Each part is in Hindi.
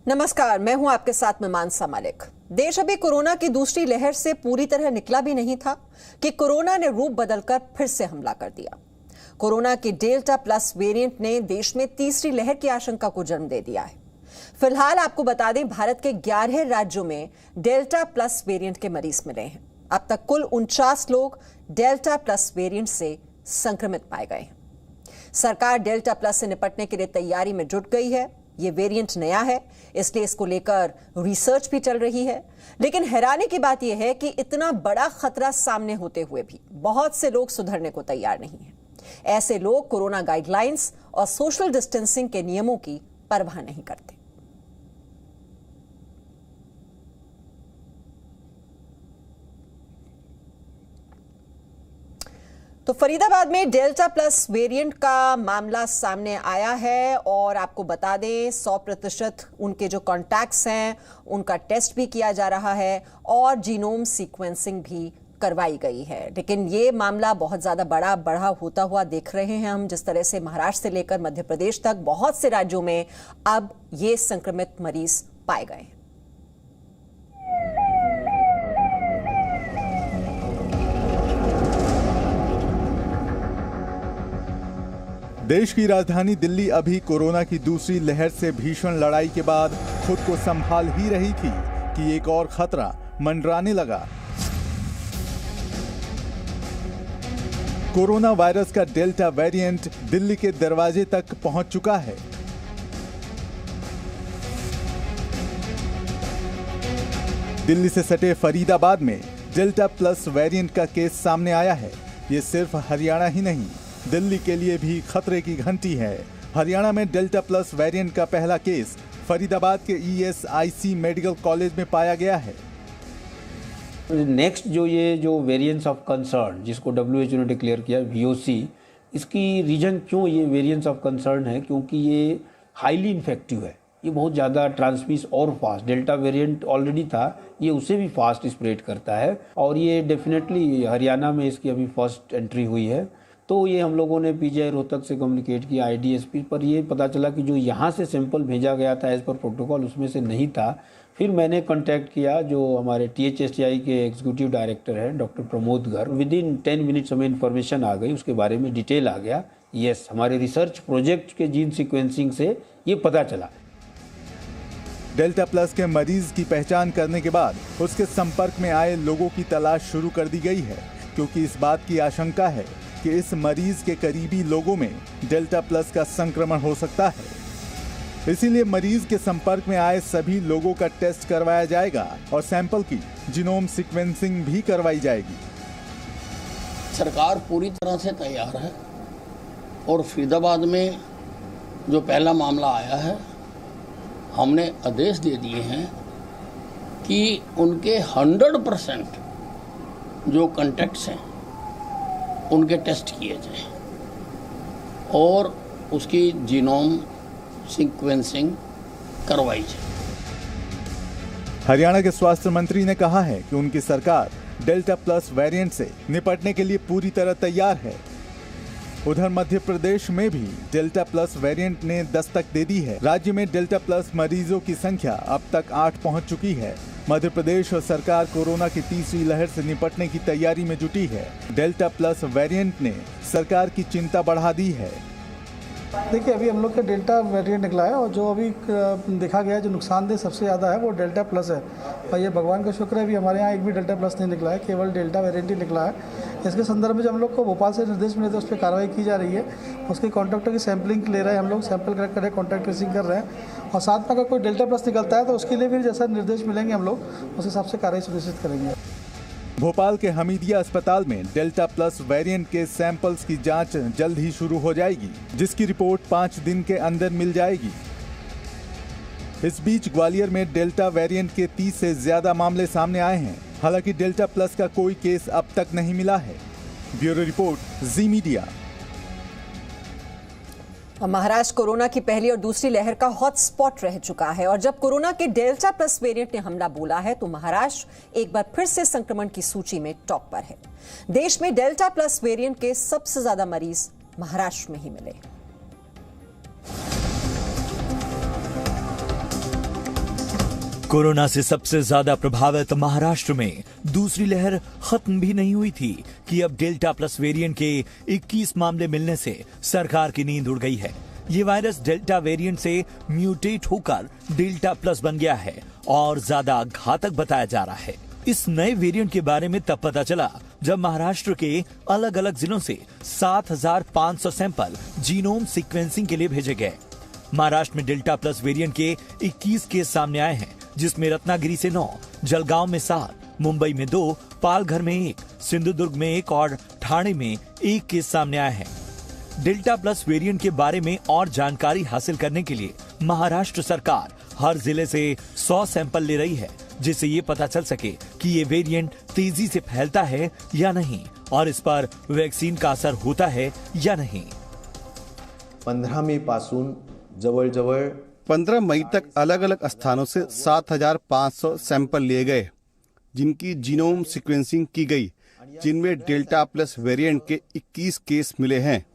नमस्कार, मैं हूं आपके साथ में मानसा मलिक। देश अभी कोरोना की दूसरी लहर से पूरी तरह निकला भी नहीं था कि कोरोना ने रूप बदलकर फिर से हमला कर दिया। कोरोना के डेल्टा प्लस वेरिएंट ने देश में तीसरी लहर की आशंका को जन्म दे दिया है। फिलहाल आपको बता दें, भारत के 11 राज्यों में डेल्टा प्लस वेरिएंट के मरीज मिले हैं। अब तक कुल 49 लोग डेल्टा प्लस वेरिएंट से संक्रमित पाए गए हैं। सरकार डेल्टा प्लस से निपटने के लिए तैयारी में जुट गई है। ये वेरिएंट नया है, इसलिए इसको लेकर रिसर्च भी चल रही है। लेकिन हैरानी की बात यह है कि इतना बड़ा खतरा सामने होते हुए भी बहुत से लोग सुधरने को तैयार नहीं हैं। ऐसे लोग कोरोना गाइडलाइंस और सोशल डिस्टेंसिंग के नियमों की परवाह नहीं करते। तो फरीदाबाद में डेल्टा प्लस वेरिएंट का मामला सामने आया है और आपको बता दें 100% उनके जो कॉन्टैक्ट्स हैं उनका टेस्ट भी किया जा रहा है और जीनोम सीक्वेंसिंग भी करवाई गई है। लेकिन ये मामला बहुत ज़्यादा बड़ा होता हुआ देख रहे हैं हम, जिस तरह से महाराष्ट्र से लेकर मध्य प्रदेश तक बहुत से राज्यों में अब ये संक्रमित मरीज पाए गए हैं। देश की राजधानी दिल्ली अभी कोरोना की दूसरी लहर से भीषण लड़ाई के बाद खुद को संभाल ही रही थी कि एक और खतरा मंडराने लगा। कोरोना वायरस का डेल्टा वेरिएंट दिल्ली के दरवाजे तक पहुंच चुका है। दिल्ली से सटे फरीदाबाद में डेल्टा प्लस वेरिएंट का केस सामने आया है। ये सिर्फ हरियाणा ही नहीं, दिल्ली के लिए भी खतरे की घंटी है। हरियाणा में डेल्टा प्लस वेरिएंट का पहला केस फरीदाबाद के ESIC मेडिकल कॉलेज में पाया गया है। नेक्स्ट जो वेरिएंट्स ऑफ कंसर्न जिसको WHO ने डिक्लेयर किया VOC, इसकी रीजन क्यों ये वेरिएंट्स ऑफ कंसर्न है, क्योंकि ये हाईली इन्फेक्टिव है। ये बहुत ज़्यादा ट्रांसमिस और फास्ट, डेल्टा वेरिएंट ऑलरेडी था, ये उससे भी फास्ट स्प्रेड करता है और ये डेफिनेटली हरियाणा में इसकी अभी फर्स्ट एंट्री हुई है। तो ये हम लोगों ने PGI रोहतक से कम्युनिकेट किया IDSP पर, ये पता चला कि जो यहाँ से सैंपल भेजा गया था एज पर प्रोटोकॉल उसमें से नहीं था। फिर मैंने कांटेक्ट किया जो हमारे THSTI के एग्जीक्यूटिव डायरेक्टर हैं doctor Pramod Garg. Within 10 minutes हमें इन्फॉर्मेशन आ गई, उसके बारे में डिटेल आ गया। यस, हमारे रिसर्च प्रोजेक्ट के जीन सीक्वेंसिंग से ये पता चला। डेल्टा प्लस के मरीज की पहचान करने के बाद उसके संपर्क में आए लोगों की तलाश शुरू कर दी गई है, क्योंकि इस बात की आशंका है कि इस मरीज के करीबी लोगों में डेल्टा प्लस का संक्रमण हो सकता है। इसीलिए मरीज के संपर्क में आए सभी लोगों का टेस्ट करवाया जाएगा और सैंपल की जीनोम सीक्वेंसिंग भी करवाई जाएगी। सरकार पूरी तरह से तैयार है और फरीदाबाद में जो पहला मामला आया है, हमने आदेश दे दिए हैं कि उनके 100% जो कॉन्टैक्ट्स हैं उनके टेस्ट किए जाएं और उसकी जीनोम सीक्वेंसिंग करवाई जाए। हरियाणा के स्वास्थ्य मंत्री ने कहा है कि उनकी सरकार डेल्टा प्लस वेरिएंट से निपटने के लिए पूरी तरह तैयार है। उधर मध्य प्रदेश में भी डेल्टा प्लस वेरिएंट ने दस्तक दे दी है। राज्य में डेल्टा प्लस मरीजों की संख्या अब तक 8 पहुंच चुकी है। मध्य प्रदेश और सरकार कोरोना की तीसरी लहर से निपटने की तैयारी में जुटी है। डेल्टा प्लस वेरिएंट ने सरकार की चिंता बढ़ा दी है। देखिए, अभी हम लोग का डेल्टा वेरिएंट निकला है और जो अभी देखा गया है जो नुकसानदेह सबसे ज़्यादा है वो डेल्टा प्लस है। और ये भगवान का शुक्र है, अभी हमारे यहाँ एक भी डेल्टा प्लस नहीं निकला है, केवल डेल्टा वेरिएंट ही निकला है। इसके संदर्भ में जो हम लोग को भोपाल से निर्देश मिले थे उस पर कार्रवाई की जा रही है। उसके कॉन्टैक्टों की सैंपलिंग ले रहे हैं, हम लोग सैंपल कलेक्ट कर रहे हैं, कॉन्टैक्ट ट्रेसिंग कर रहे हैं और साथ में अगर कोई डेल्टा प्लस निकलता है तो उसके लिए भी जैसा निर्देश मिलेंगे हम लोग उस हिसाब से कार्रवाई सुनिश्चित करेंगे। भोपाल के हमीदिया अस्पताल में डेल्टा प्लस वेरिएंट के सैंपल्स की जांच जल्द ही शुरू हो जाएगी, जिसकी रिपोर्ट 5 दिन के अंदर मिल जाएगी। इस बीच ग्वालियर में डेल्टा वेरिएंट के 30 से ज्यादा मामले सामने आए हैं। हालांकि डेल्टा प्लस का कोई केस अब तक नहीं मिला है। Bureau report, Zee media. Maharashtra corona की पहली और दूसरी लहर का हॉटस्पॉट रह चुका है और जब कोरोना के डेल्टा प्लस वेरिएंट ने हमला बोला है तो महाराष्ट्र एक बार फिर से संक्रमण की सूची में टॉप पर है। देश में डेल्टा प्लस वेरिएंट के सबसे ज्यादा मरीज महाराष्ट्र में ही मिले। कोरोना से सबसे ज्यादा प्रभावित महाराष्ट्र में दूसरी लहर खत्म भी नहीं हुई थी कि अब डेल्टा प्लस वेरिएंट के 21 मामले मिलने से सरकार की नींद उड़ गई है। ये वायरस डेल्टा वेरिएंट से म्यूटेट होकर डेल्टा प्लस बन गया है और ज्यादा घातक बताया जा रहा है। इस नए वेरिएंट के बारे में तब पता चला जब महाराष्ट्र के अलग अलग जिलों से 7,500 सैंपल जीनोम सीक्वेंसिंग के लिए भेजे गए। महाराष्ट्र में डेल्टा प्लस वेरिएंट के 21 केस सामने आए हैं, जिसमें रत्नागिरी से 9, जलगांव में 7, मुंबई में 2, पालघर में 1, सिंधुदुर्ग में 1 और ठाणे में 1 केस सामने आए हैं। डेल्टा प्लस वेरिएंट के बारे में और जानकारी हासिल करने के लिए महाराष्ट्र सरकार हर जिले से 100 सैंपल ले रही है, जिससे ये पता चल सके कि ये वेरिएंट तेजी से फैलता है या नहीं और इस पर वैक्सीन का असर होता है या नहीं। 15 मे पासून जवळ 15 मई तक अलग अलग स्थानों से 7,500 सैंपल लिए गए, जिनकी जीनोम सीक्वेंसिंग की गई, जिनमें डेल्टा प्लस वेरिएंट के 21 केस मिले हैं।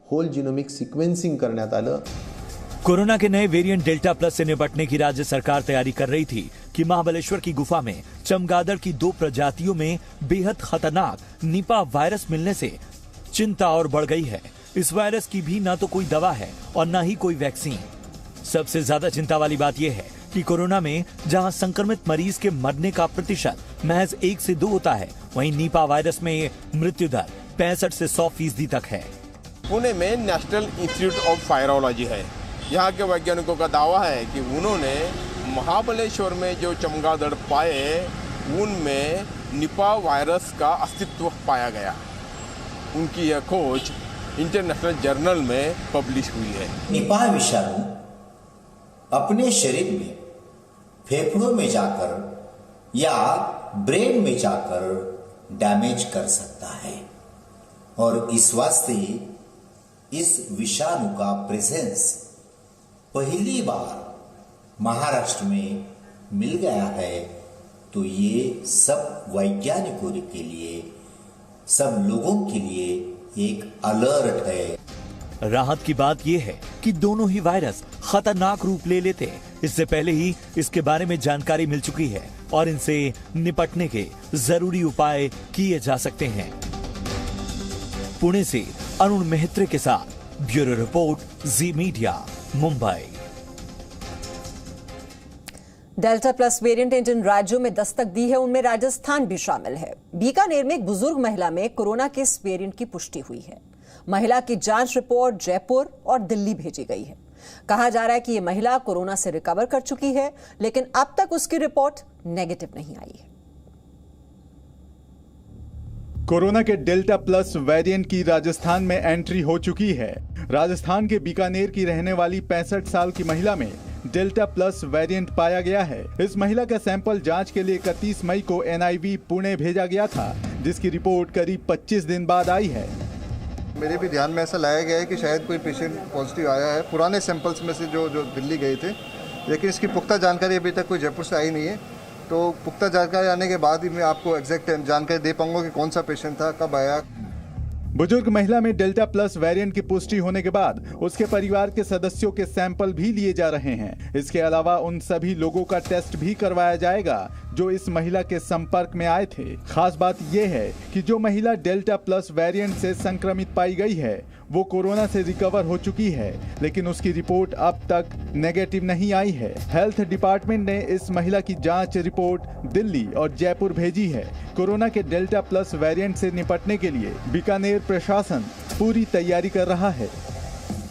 होल जीनोमिक सिक्वेंसिंग करण्यात आलं। कोरोना के नए वेरिएंट डेल्टा प्लस से निपटने की राज्य सरकार तैयारी कर रही थी कि महाबलेश्वर की गुफा में चमगादड़ की 2 प्रजातियों में बेहद खतरनाक निपा वायरस मिलने से चिंता और बढ़ गई है। इस वायरस की भी ना तो कोई दवा है और ना ही कोई वैक्सीन। सबसे ज्यादा चिंता वाली बात यह है कि कोरोना में जहां संक्रमित मरीज के मरने का प्रतिशत महज 1 से 2 होता है, वहीं निपा वायरस में मृत्यु दर 65 से 100% तक है। पुणे में नेशनल इंस्टीट्यूट ऑफ वायरोलॉजी है। यहाँ के वैज्ञानिकों का दावा है कि उन्होंने महाबलेश्वर में जो चमगादड़ पाए, उनमें निपा वायरस का अस्तित्व पाया गया। उनकी यह खोज इंटरनेशनल जर्नल में पब्लिश हुई है। निपा विषाणु अपने शरीर में फेफड़ों में जाकर या ब्रेन में जाकर डैमेज कर सकता है और इस वास्ते इस विषाणु का प्रेजेंस पहली बार महाराष्ट्र में मिल गया है, तो ये सब वैज्ञानिकों के लिए, सब लोगों के लिए एक अलर्ट है। राहत की बात यह है कि दोनों ही वायरस खतरनाक रूप ले लेते हैं। इससे पहले ही इसके बारे में जानकारी मिल चुकी है और इनसे निपटने के जरूरी उपाय किए जा सकते हैं। पुणे से अरुण मेहत्रे के साथ bureau report, Zee media, Mumbai. Delta plus variant ने जिन राज्यों में दस्तक दी है, उनमें राजस्थान भी शामिल है। बीकानेर में एक बुजुर्ग महिला में कोरोना के इस वेरिएंट की पुष्टि हुई है। महिला की जांच रिपोर्ट जयपुर और दिल्ली भेजी गई है। कहा जा रहा है कि ये महिला कोरोना से रिकवर कर चुकी है, लेकिन अब तक उसकी रिपोर्ट नेगेटिव नहीं आई है। कोरोना के डेल्टा प्लस वेरिएंट की राजस्थान में एंट्री हो चुकी है। राजस्थान के बीकानेर की रहने वाली 65 साल की महिला में डेल्टा प्लस वेरिएंट पाया गया है। इस महिला का सैंपल जांच के लिए 31 मई को NIV पुणे भेजा गया था, जिसकी रिपोर्ट करीब 25 दिन बाद आई है। मेरे भी ध्यान में ऐसा लाया गया है कि शायद कोई पेशेंट पॉजिटिव आया है पुराने सैंपल्स में से जो दिल्ली गए थे, लेकिन इसकी पुख्ता जानकारी अभी तक कोई जयपुर से आई नहीं है। तो पुख्ता जानकारी आने के बाद ही मैं आपको एग्जैक्ट जानकारी दे पाऊंगा कि कौन सा पेशेंट था, कब आया। बुजुर्ग महिला में डेल्टा प्लस वेरिएंट की पुष्टि होने के बाद उसके परिवार के सदस्यों के सैंपल भी लिए जा रहे हैं। इसके अलावा उन सभी लोगों का टेस्ट भी करवाया जाएगा जो इस महिला के संपर्क में आए थे। खास बात यह है कि जो महिला डेल्टा प्लस वेरिएंट से संक्रमित पाई गई है, वो कोरोना से रिकवर हो चुकी है, लेकिन उसकी रिपोर्ट अब तक नेगेटिव नहीं आई है। हेल्थ डिपार्टमेंट ने इस महिला की जांच रिपोर्ट दिल्ली और जयपुर भेजी है। कोरोना के डेल्टा प्लस वेरिएंट से निपटने के लिए बीकानेर प्रशासन पूरी तैयारी कर रहा है।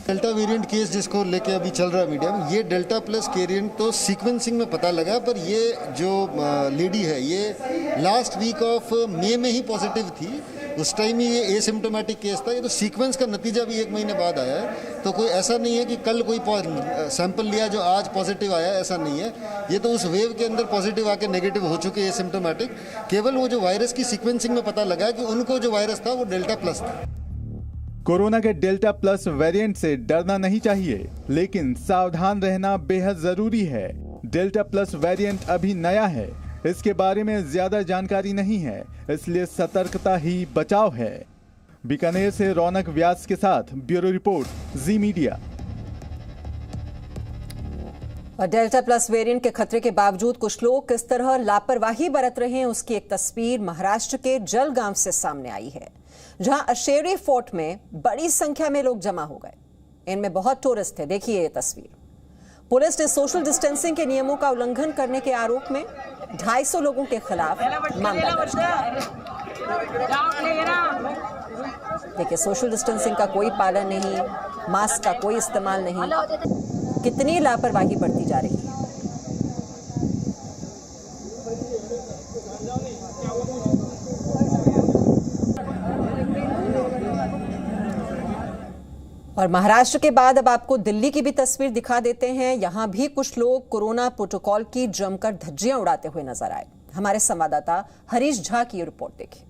डेल्टा वेरिएंट केस जिसको लेके अभी चल रहा है मीडिया में, ये डेल्टा प्लस वेरिएंट तो सीक्वेंसिंग में पता लगा, पर ये जो लेडी है ये लास्ट वीक ऑफ मई में ही पॉजिटिव थी। उस टाइम ही ये एसिम्टोमेटिक केस था। ये तो सीक्वेंस का नतीजा भी 1 महीने बाद आया है, तो कोई ऐसा नहीं है कि कल कोई सैंपल लिया जो आज पॉजिटिव आया, ऐसा नहीं है। ये तो उस वेव के अंदर पॉजिटिव आके नेगेटिव हो चुके हैं एसिम्टोमेटिक। केवल वो जो वायरस की सीक्वेंसिंग में पता लगा कि उनको जो वायरस था वो डेल्टा प्लस था। कोरोना के डेल्टा प्लस वेरिएंट से डरना नहीं चाहिए, लेकिन सावधान रहना बेहद जरूरी है। डेल्टा प्लस वेरिएंट अभी नया है, इसके बारे में ज्यादा जानकारी नहीं है, इसलिए सतर्कता ही बचाव है। बीकानेर से रौनक व्यास के साथ ब्यूरो रिपोर्ट, जी मीडिया। और डेल्टा प्लस वेरिएंट के खतरे के बावजूद कुछ लोग किस तरह लापरवाही बरत रहे हैं, उसकी एक तस्वीर महाराष्ट्र के जलगांव से सामने आई है, जहां अशेरी फोर्ट में बड़ी संख्या में लोग जमा हो गए। इनमें बहुत टूरिस्ट थे। देखिए ये तस्वीर। पुलिस ने सोशल डिस्टेंसिंग के नियमों का उल्लंघन करने के आरोप में 250 लोगों के खिलाफ मामला दर्ज किया। देखिए, सोशल डिस्टेंसिंग का कोई पालन नहीं, मास्क का कोई इस्तेमाल नहीं, कितनी लापरवाही बढ़ती जा रही है। और महाराष्ट्र के बाद अब आपको दिल्ली की भी तस्वीर दिखा देते हैं। यहां भी कुछ लोग कोरोना प्रोटोकॉल की जमकर धज्जियां उड़ाते हुए नजर आए। हमारे संवाददाता हरीश झा की रिपोर्ट देखिए।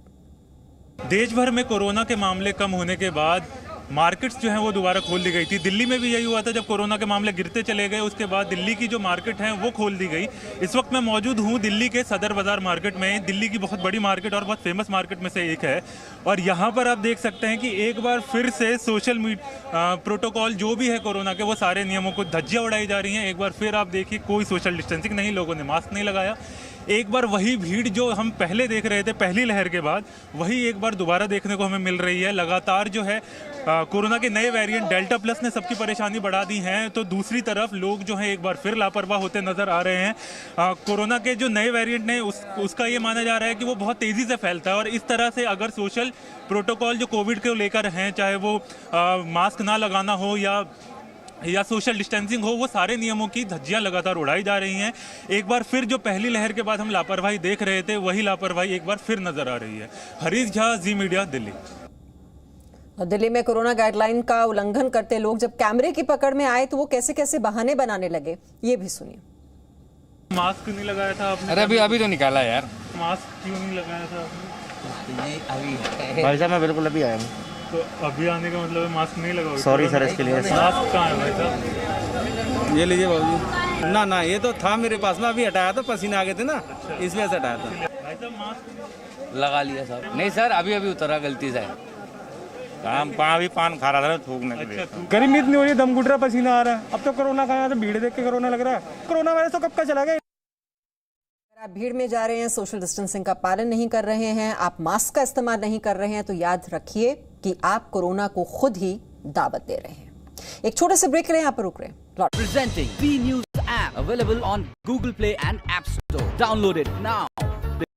देश भर में कोरोना के मामले कम होने के बाद मार्केट्स जो हैं वो दोबारा खोल दी गई थी। दिल्ली में भी यही हुआ था, जब कोरोना के मामले गिरते चले गए उसके बाद दिल्ली की जो मार्केट है वो खोल दी गई। इस वक्त मैं मौजूद हूँ दिल्ली के सदर बाजार मार्केट में। दिल्ली की बहुत बड़ी मार्केट और बहुत फेमस मार्केट में से एक है। और यहाँ पर आप देख सकते हैं कि एक बार फिर से सोशल प्रोटोकॉल जो भी है कोरोना के, वो सारे नियमों को धज्जियाँ उड़ाई जा रही हैं। एक बार फिर आप देखिए, कोई सोशल डिस्टेंसिंग नहीं, लोगों ने मास्क नहीं लगाया। एक बार वही भीड़ जो हम पहले देख रहे थे पहली लहर के बाद, वही एक बार दोबारा देखने को हमें मिल रही है। लगातार जो है कोरोना के नए वेरिएंट डेल्टा प्लस ने सबकी परेशानी बढ़ा दी है, तो दूसरी तरफ लोग जो है एक बार फिर लापरवाह होते नजर आ रहे हैं। कोरोना के जो नए वेरिएंट ने उसका ये माना जा रहा है कि वो बहुत तेज़ी से फैलता है, और इस तरह से अगर सोशल प्रोटोकॉल जो कोविड को लेकर हैं, चाहे वो मास्क ना लगाना हो या सोशल डिस्टेंसिंग हो, वो सारे नियमों की धज्जियां लगातार उड़ाई जा रही हैं। एक बार फिर जो पहली लहर के बाद हम लापरवाही देख रहे थे, वही लापरवाही एक बार फिर नजर आ रही है। हरीश झा, जी मीडिया, दिल्ली। दिल्ली में कोरोना गाइडलाइन का उल्लंघन करते लोग जब कैमरे की पकड़ में आए तो वो कैसे कैसे बहाने बनाने लगे, ये भी सुनिए। मास्क नहीं लगाया था आपने? अरे अभी तो निकाला यार। मास्क क्यों नहीं लगाया था आपने? भाई साहब मैं बिल्कुल अभी आया हूँ। तो अभी आने का मतलब है मास्क नहीं लगाओगे? सॉरी सर इसके लिए। मास्क कहाँ है भाई साहब? ये लीजिए बाबू। ना ये तो था मेरे पास में, अभी हटाया था, पसीने आ गए थे ना, इस वजह से हटाया था। भाई साहब मास्क लगा लिया साहब। नहीं सर, अभी उतरा गलती से। हम अभी पान खा रहा था थूकने के लिए। गर्मी इतनी हो रही है, दम घुट रहा, पसीना आ रहा है। अब तो कोरोना का यहाँ से भीड़ देख के कोरोना लग रहा है। कोरोना वायरस तो कब का चला गया। आप भीड़ में जा रहे हैं, सोशल डिस्टेंसिंग का पालन नहीं कर रहे हैं, आप मास्क का इस्तेमाल नहीं कर रहे हैं, तो याद रखिए कि आप कोरोना को खुद ही दावत दे रहे हैं। एक छोटे से ब्रेक लें, यहाँ पर रुक रहे हैं। Presenting B News app available on Google Play and App Store. Download it now.